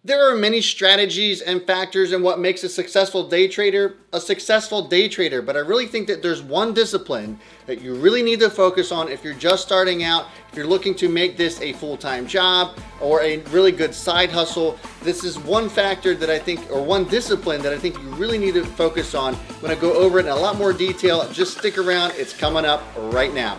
There are many strategies and factors in what makes a successful day trader, but I really think that there's one discipline that you really need to focus on if you're just starting out, if you're looking to make this a full-time job or a really good side hustle. This is one factor that I think, or one discipline that I think you really need to focus on. I'm going to go over it in a lot more detail. Just stick around, it's coming up right now.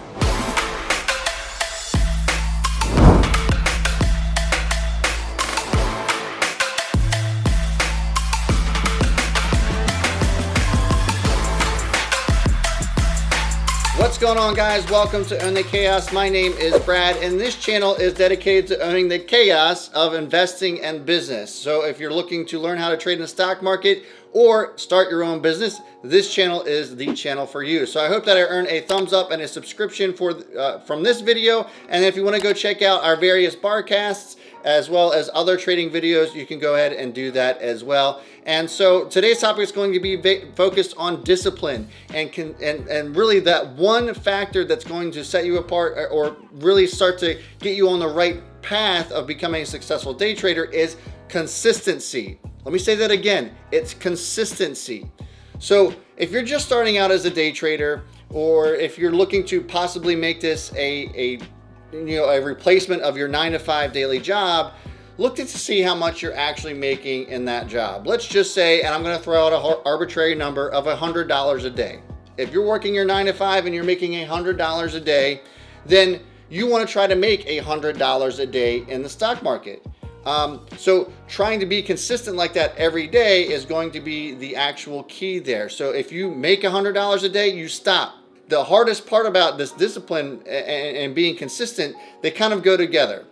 What's going on, guys? Welcome to Own the Chaos. My name is Brad, and this channel is dedicated to owning the chaos of investing and business. So if you're looking to learn how to trade in the stock market or start your own business, this channel is the channel for you. So I hope that I earn a thumbs up and a subscription from this video. And if you want to go check out our various barcasts as well as other trading videos, you can go ahead and do that as well. And so today's topic is going to be focused on discipline and really that one factor that's going to set you apart or really start to get you on the right path of becoming a successful day trader is consistency. Let me say that again. It's consistency. So if you're just starting out as a day trader, or if you're looking to possibly make this a replacement of your 9-to-5 daily job, look to see how much you're actually making in that job. Let's just say, and I'm going to throw out an arbitrary number of $100 a day. If you're working your 9-to-5 and you're making $100 a day, then you want to try to make $100 a day in the stock market. So trying to be consistent like that every day is going to be the actual key there. So if you make $100 a day, you stop. The hardest part about this discipline and being consistent, they kind of go together.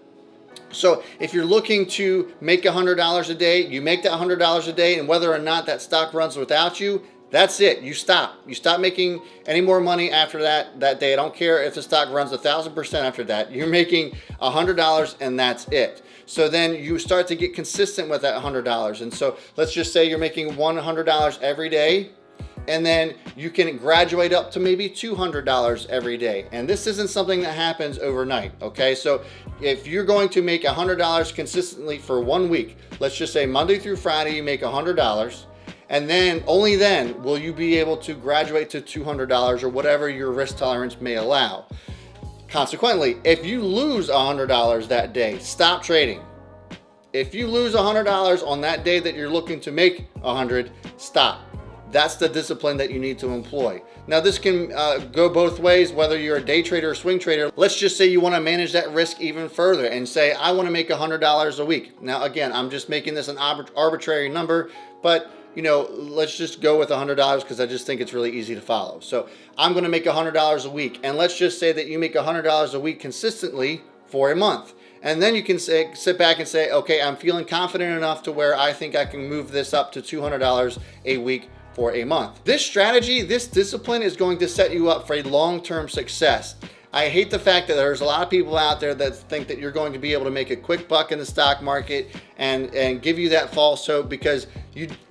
So if you're looking to make $100 a day, you make that $100 a day, and whether or not that stock runs without you, that's it. You stop. You stop making any more money after that day. I don't care if the stock runs 1,000% after that. You're making $100 and that's it. So then you start to get consistent with that $100. And so let's just say you're making $100 every day, and then you can graduate up to maybe $200 every day. And this isn't something that happens overnight, okay? So if you're going to make $100 consistently for 1 week, let's just say Monday through Friday you make $100, and then only then will you be able to graduate to $200 or whatever your risk tolerance may allow. Consequently, if you lose $100 that day, stop trading. If you lose $100 on that day that you're looking to make 100, stop. That's the discipline that you need to employ. Now this can go both ways, whether you're a day trader or swing trader. Let's just say you want to manage that risk even further and say, I want to make $100 a week. Now again, I'm just making this an arbitrary number, but let's just go with $100 because I just think it's really easy to follow. So I'm going to make $100 a week. And let's just say that you make $100 a week consistently for a month. And then you can sit back and say, okay, I'm feeling confident enough to where I think I can move this up to $200 a week for a month. This strategy, this discipline is going to set you up for a long-term success. I hate the fact that there's a lot of people out there that think that you're going to be able to make a quick buck in the stock market and give you that false hope because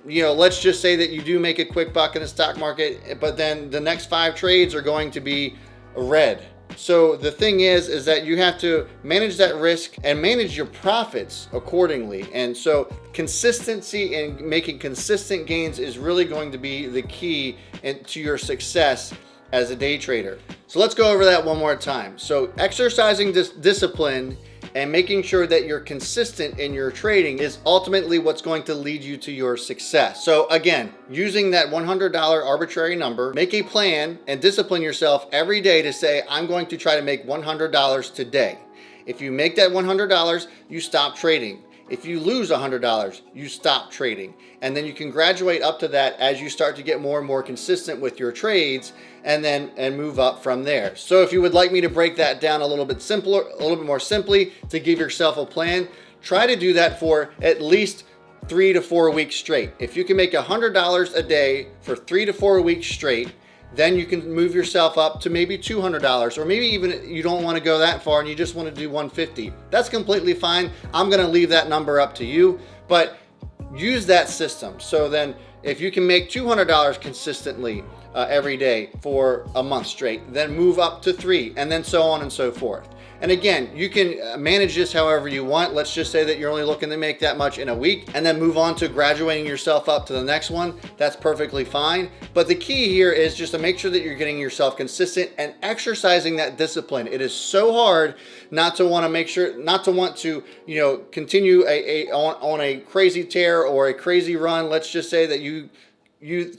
let's just say that you do make a quick buck in the stock market, but then the next 5 trades are going to be red. So the thing is that you have to manage that risk and manage your profits accordingly. And so consistency and making consistent gains is really going to be the key to your success as a day trader. So let's go over that one more time. So exercising this discipline and making sure that you're consistent in your trading is ultimately what's going to lead you to your success. So again, using that $100 arbitrary number, make a plan and discipline yourself every day to say, I'm going to try to make $100 today. If you make that $100, you stop trading. If you lose $100, you stop trading. And then you can graduate up to that as you start to get more and more consistent with your trades and move up from there. So if you would like me to break that down a little bit more simply to give yourself a plan, try to do that for at least 3 to 4 weeks straight. If you can make $100 a day for 3 to 4 weeks straight, then you can move yourself up to maybe $200, or maybe even you don't want to go that far and you just want to do $150. That's completely fine. I'm going to leave that number up to you, but use that system. So then if you can make $200 consistently every day for a month straight, then move up to 3, and then so on and so forth. And again, you can manage this however you want. Let's just say that you're only looking to make that much in a week and then move on to graduating yourself up to the next one. That's perfectly fine. But the key here is just to make sure that you're getting yourself consistent and exercising that discipline. It is so hard not to want to, continue on a crazy tear or a crazy run. Let's just say that you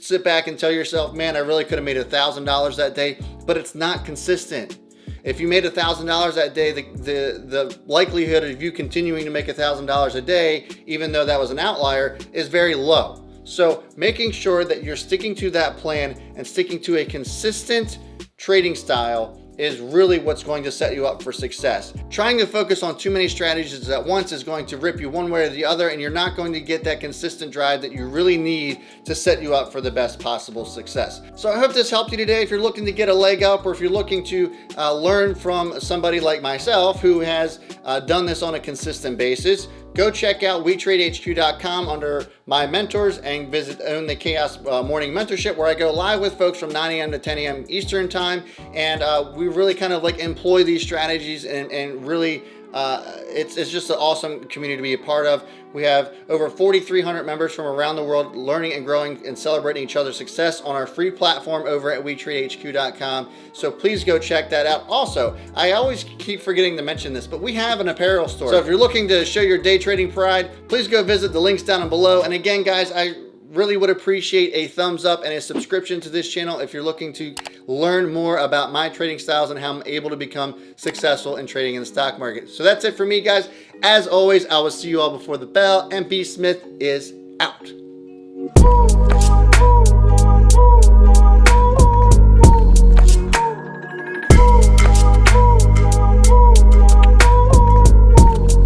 sit back and tell yourself, man, I really could have made $1,000 that day, but it's not consistent. If you made $1,000 that day, the likelihood of you continuing to make $1,000 a day, even though that was an outlier, is very low. So making sure that you're sticking to that plan and sticking to a consistent trading style is really what's going to set you up for success. Trying to focus on too many strategies at once is going to rip you one way or the other, and you're not going to get that consistent drive that you really need to set you up for the best possible success. So I hope this helped you today. If you're looking to get a leg up, or if you're looking to learn from somebody like myself who has done this on a consistent basis, go check out WeTradeHQ.com under my mentors and visit Own the Chaos Morning Mentorship, where I go live with folks from 9 a.m. to 10 a.m. Eastern time. And we really kind of like employ these strategies and really it's just an awesome community to be a part of. We have over 4,300 members from around the world learning and growing and celebrating each other's success on our free platform over at WeTradeHQ.com. So please go check that out. Also, I always keep forgetting to mention this, but we have an apparel store. So if you're looking to show your day trading pride, please go visit the links down below. And again, guys, I really would appreciate a thumbs up and a subscription to this channel if you're looking to learn more about my trading styles and how I'm able to become successful in trading in the stock market. So that's it for me, guys. As always, I will see you all before the bell, and B Smith is out.